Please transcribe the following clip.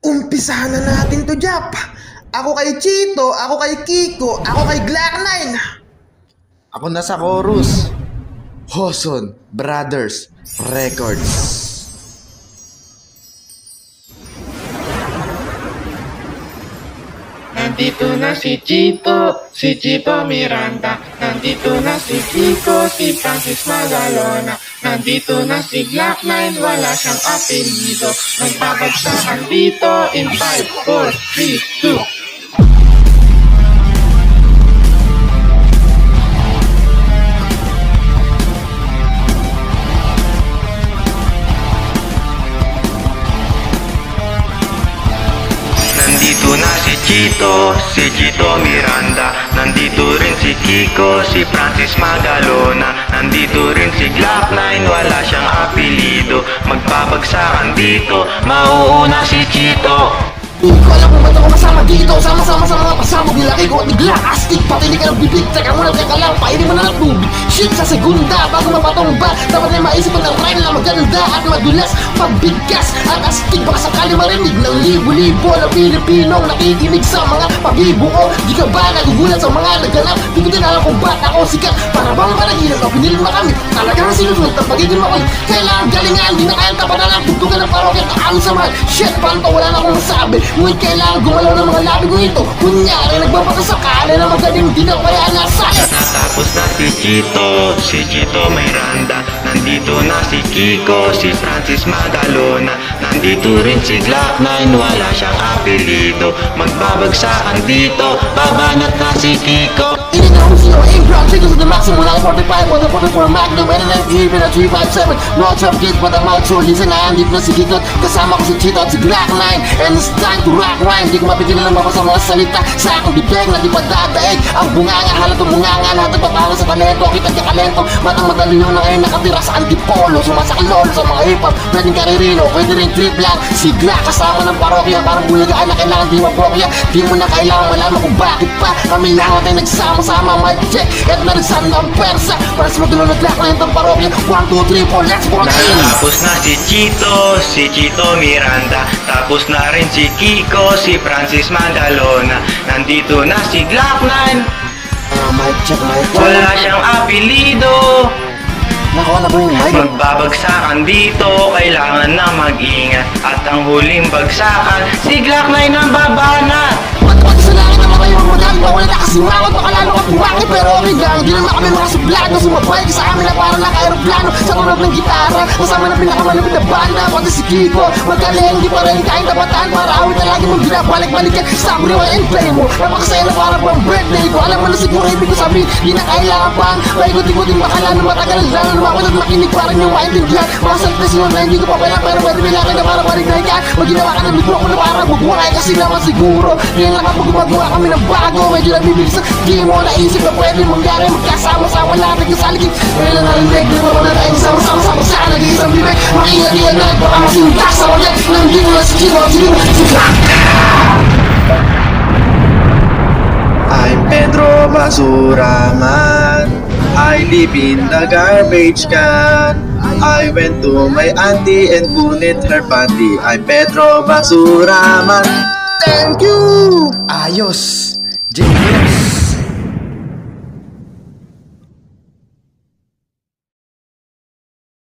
Umpisahan na natin to, Jap. Ako kay Chito, ako kay Kiko, ako kay Glock 9. Ako na sa chorus. Hoson Brothers Records. Nandito na si Chito Miranda. Nandito na si Kiko, si Francis Magalona. Nandito na si Glock 9, wala siyang apelido. Nagbabagsakan dito in 5, 4, 3, 2. Nandito na si Chito Miranda. Nandito rin si Kiko, si Francis Magalona. Nandito rin si Glock 9, wala siyang apelido. Magbabagsakan dito, mauuna si Chito. Hindi ko alam kung ba't ako masama dito. Sama-sama sa mga pasabog nila kay Got ni Glock. Astig, pati di ka ng bibig. Teka muna, teka lang, painin mo na ng tubig. Shit sa segunda, bago mapatumba. Dapat ay maisip ang rhyme na maganda at madulas. Pagbigkas at astig, baka sakali marinig ng libo-libo na Pilipinong nakikinig sa mga pabibuo. Di ka ba nagugulat sa mga naganap? Di ko din alam kung ba't ako sikat. Para bang panaginip na pinilma kami. Talagang sinusunod ang pagiging makulit. Kailangan galingan, di na kayang tapanan ang tugtugan ng parokya. Taalo sa mahal. Shit, panto, wala na akong masabi. Ngunit kailangan gumalaw ng mga labi ko ito. Kunyari, nagbabakasakala na magaling din ako kaya nasakit. Natapos na si Chito Miranda. Nandito na si Kiko, si Francis Magalona. Nandito rin si Glock 9, wala siyang apelido. Magbabagsakan dito, babanat na si Kiko. Ininaw siya ang A-Ground, triggers to the maximum. Mula 45, 144 Magnum, and an MTV na 357. No trap kids, but I'm out, so listen na, andito na si Kiko. Kasama ko si Chito at si Glock 9. And it's time to rock rhyme. Di ko mapigilan ng mabasa mga salita sa akong bibig na di pa dadaig. Ang bunganga, halatong bunganga, lahat ng papangan sa talento. Kitang kakalento, matang madalino na ngayon nakatira sa antipolo. Sumasaklolo sa mga hip-hop, pwedeng karirino, pwede rin trip lang. Si Glock kasama ng parokya, parang bulagaan na kailangan di maprokya. Di mo na kailangan malaman kung bakit pa kami lang natin nagsama-sama, mic check. At narisan ng persa, para sa matulong na Glock 9 ng parokya. 1, 2, 3, 4, let's go! Natapos na si Chito Miranda. Tapos na rin si Kiko, si Francis Magalona. Nandito na si Glock 9, Mic check, mic check. wala siyang apelido. Nakuha na ba yung mic? Magbabagsakan dito, kailangan na mag-ingat. At ang huling bagsakan, si Glock 9 ang babanat. Pati sa langit na mga yung madami na wala nakasiwawat. Baka lalo ka buwaki pero okay lang. Di naman kami mga sublado. Sumabay ka sa amin na parang naka-aeroplano. Sa tunog ng gitara, kasama na pinakamalapit na banda. Pati si Kiko, magaling di pa rin kahit nabataan. Para awit na lagi mong binabalik-balik yan. Stop rewind and play mo. Napakasaya na parang pang birthday ko. Alam mo na siguro ibig ko sabihin, di na kailangan pang paikot-ikotin bakala na matagal lang. Lumakot at makinig parang yung maintindihan. Mga saltas yun na hindi ko pa pala pero pwede bilangin na parang palignayan. Maginawa ka ng mikro ko na parang bugburay kasi naman siguro. Ngayon lang kapag gumagawa kami ng bago, medyo nabibilis. Di mo naisip na pwede mangyari. Magkasama-sama natin yung saligid. Ngayon lang narinig, di mo na tayo sama-sama sa nag-iisang bibig. Makiingat-ingat na baka masinta sa ulit. Nandito na si Kiko, si Glock. I'm Pedro Basura Man. I live in the garbage can. I went to my auntie and punit her panty. I'm Pedro Basura Man. Thank you! Ayos! Genius!